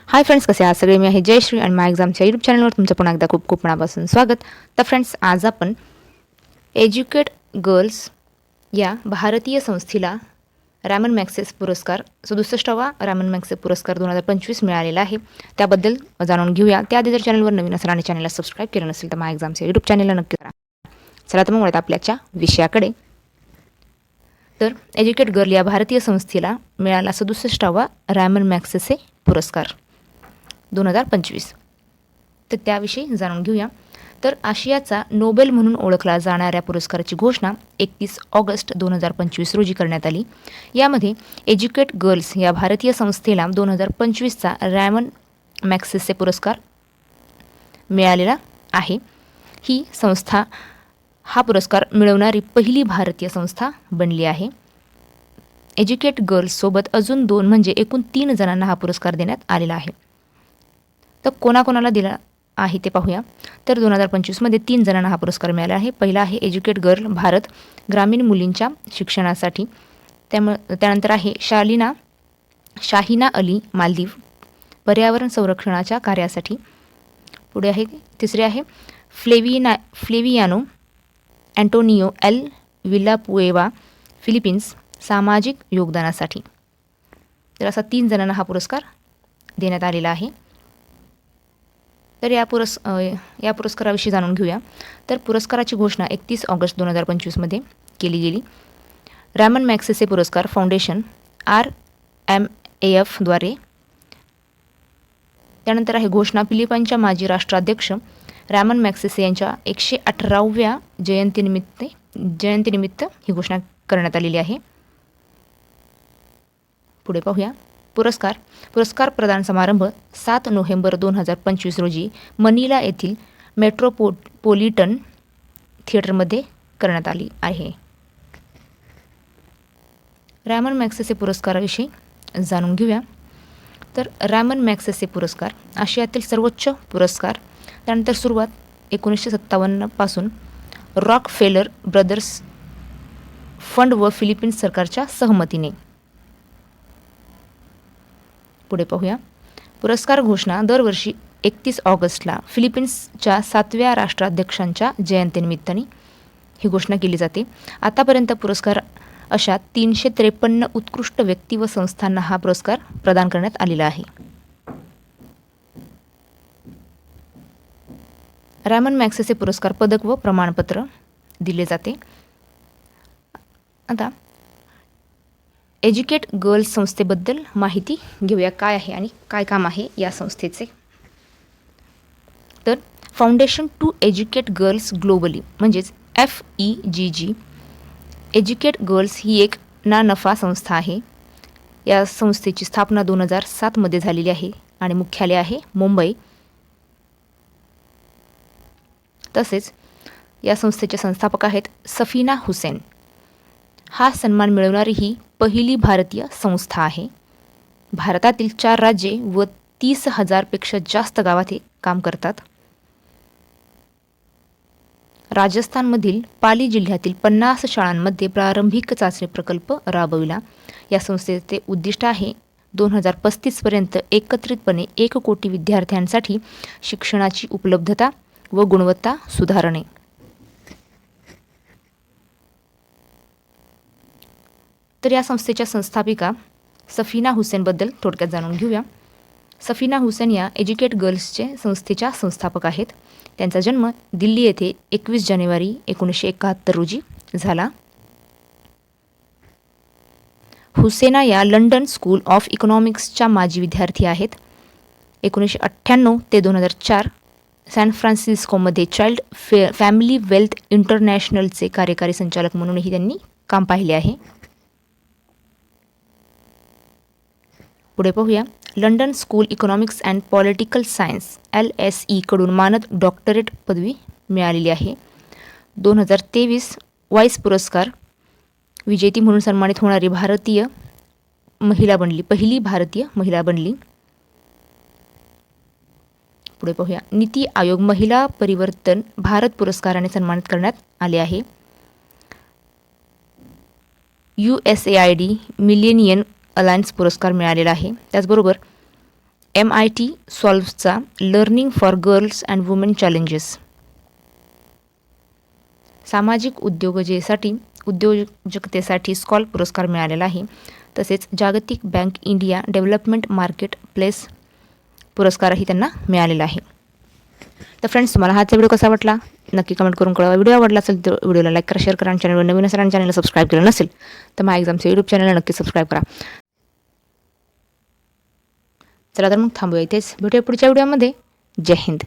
Hi friends, कसे आहात सगळे? मी आहे जयश्री आणि माय एक्झामच्या यूट्यूब चॅनलवर तुमचं पुन्हा एकदा खूप खूप मनापासून स्वागत. तर फ्रेंड्स, आज आपण एज्युकेट गर्ल्स या भारतीय संस्थेला रॅमन मॅग्सेसे पुरस्कार 67वा रॅमन मॅग्सेसे पुरस्कार 2025 मिळालेला आहे, त्याबद्दल जाणून घेऊया. त्याआधी जर चॅनलवर नवीन असाल आणि चॅनलला सबस्क्राईब केलं नसेल तर माय एक्झामच्या यूट्यूब चॅनलला नक्की करा. चला तर मग वळूयात आपल्याच्या विषयाकडे. तर एज्युकेट गर्ल या भारतीय संस्थेला मिळाला 67वा रॅमन मॅग्सेसे पुरस्कार 2025. तर त्याविषयी जाणून घेऊया. तर आशियाचा नोबेल म्हणून ओळखला जाणाऱ्या पुरस्काराची घोषणा 31 ऑगस्ट 2025 रोजी करण्यात आली. यामध्ये एज्युकेट गर्ल्स या भारतीय संस्थेला 2025चा रॅमन मॅग्सेसे पुरस्कार मिळालेला आहे. ही संस्था हा पुरस्कार मिळवणारी पहिली भारतीय संस्था बनली आहे. एज्युकेट गर्ल्ससोबत अजून 2 म्हणजे एकूण 3 जणांना हा पुरस्कार देण्यात आलेला आहे. तर कोणाकोणाला दिला आहे ते पाहूया. तर 2025मध्ये 3 जणांना हा पुरस्कार मिळाला आहे. पहिला आहे एज्युकेट गर्ल भारत, ग्रामीण मुलींच्या शिक्षणासाठी. त्यानंतर आहे शाहिना अली, मालदीव, पर्यावरण संरक्षणाच्या कार्यासाठी. पुढे आहे तिसरे आहे फ्लेवियानो अँटोनियो एल विलापुएवा, फिलिपिन्स, सामाजिक योगदानासाठी. तर असा 3 जणांना हा पुरस्कार देण्यात आलेला आहे. तर या पुरस्काराविषयी जाणून घेऊया. तर पुरस्काराची घोषणा 31 ऑगस्ट 2025मध्ये केली गेली. रॅमन मॅग्सेसे पुरस्कार फाउंडेशन RMAF द्वारे. त्यानंतर आहे घोषणा फिलिपाईनच्या माजी राष्ट्राध्यक्ष रॅमन मॅग्सेसे यांच्या 118व्या जयंतीनिमित्त ही घोषणा करण्यात आलेली आहे. पुढे पाहूया. पुरस्कार प्रदान समारंभ 7 नोव्हेंबर 2025 रोजी मनिला येथील मेट्रोपोलिटन थिएटरमध्ये करण्यात आली आहे. रॅमन मॅग्सेसे पुरस्काराविषयी जाणून घेऊया. तर रॅमन मॅग्सेसे पुरस्कार आशियातील सर्वोच्च पुरस्कार. त्यानंतर सुरुवात 1957 पासून रॉकफेलर ब्रदर्स फंड व फिलिपिन्स सरकारच्या सहमतीने. पुढे पाहूया. पुरस्कार घोषणा दरवर्षी 31 ऑगस्टला फिलिपिन्सच्या 7व्या राष्ट्राध्यक्षांच्या जयंतीनिमित्ताने ही घोषणा केली जाते. आतापर्यंत पुरस्कार अशा 353 उत्कृष्ट व्यक्ती व संस्थांना हा पुरस्कार प्रदान करण्यात आलेला आहे. रॅमन मॅग्सेसे पुरस्कार पदक व प्रमाणपत्र दिले जाते. आता एज्युकेट गर्ल्स संस्थेबद्दल माहिती घेऊया. काय आहे आणि काय काम आहे या संस्थेचे. तर foundation to educate girls globally म्हणजेच FEGG. एज्युकेट गर्ल्स ही एक ना नफा संस्था आहे. या संस्थेची स्थापना 2007मध्ये झालेली आहे आणि मुख्यालय आहे मुंबई. तसेच या संस्थेचे संस्थापक आहेत सफीना हुसेन. हा सन्मान मिळवणारी ही पहिली भारतीय संस्था आहे. भारतातील 4 राज्ये व 30,000 पेक्षा जास्त गावात हे काम करतात. राजस्थानमधील पाली जिल्ह्यातील 50 शाळांमध्ये प्रारंभिक चाचणी प्रकल्प राबविला. या संस्थेचे उद्दिष्ट आहे 2035 पर्यंत एकत्रितपणे 1 कोटी विद्यार्थ्यांसाठी शिक्षणाची उपलब्धता व गुणवत्ता सुधारणे. तर या संस्थेच्या संस्थापिका सफीना हुसेनबद्दल थोडक्यात जाणून घेऊया. सफीना हुसेन या एज्युकेट गर्ल्सचे संस्थेच्या संस्थापक आहेत. त्यांचा जन्म दिल्ली येथे 21 जानेवारी 1971 रोजी झाला. हुसेना या लंडन स्कूल ऑफ इकॉनॉमिक्सच्या माजी विद्यार्थी आहेत. 1998 ते 2004 सॅन फ्रान्सिस्कोमध्ये चाइल्ड फॅमिली वेल्थ इंटरनॅशनलचे कार्यकारी संचालक म्हणूनही त्यांनी काम पाहिले आहे. पुढे पाहूया. London school economics and political science LSE कडून मानद डॉक्टरेट पदवी मिळालेली आहे. 2023 वाईस पुरस्कार विजेती म्हणून सन्मानित होणारी पहिली भारतीय महिला बनली. पुढे पाहूया. नीती आयोग महिला परिवर्तन भारत पुरस्काराने सन्मानित करण्यात आले आहे. USAID मिलेनियम अलायन्स पुरस्कार मिळालेला आहे. त्याचबरोबर MIT सॉल्व्हचा learning for girls and women challenges. सामाजिक उद्योजकतेसाठी स्कॉल पुरस्कार मिळालेला आहे. तसेच जागतिक bank India development market place पुरस्कारही त्यांना मिळालेला आहे. तर फ्रेंड्स, तुम्हाला हाचा व्हिडिओ कसा वाटला नक्की कमेंट करून कळवा. व्हिडिओ आवडला असेल तर व्हिडिओला लाईक करा, शेअर करा आणि चॅनलवर नवीन असेल आणि चॅनलला सबस्क्राईब केलं नसेल तर माय एक्झामचं यूट्यूब चॅनलला नक्की सबस्क्राईब करा. चला तर मग थांबूया इथेच. भेटूया पुढच्या व्हिडिओमध्ये. जय हिंद.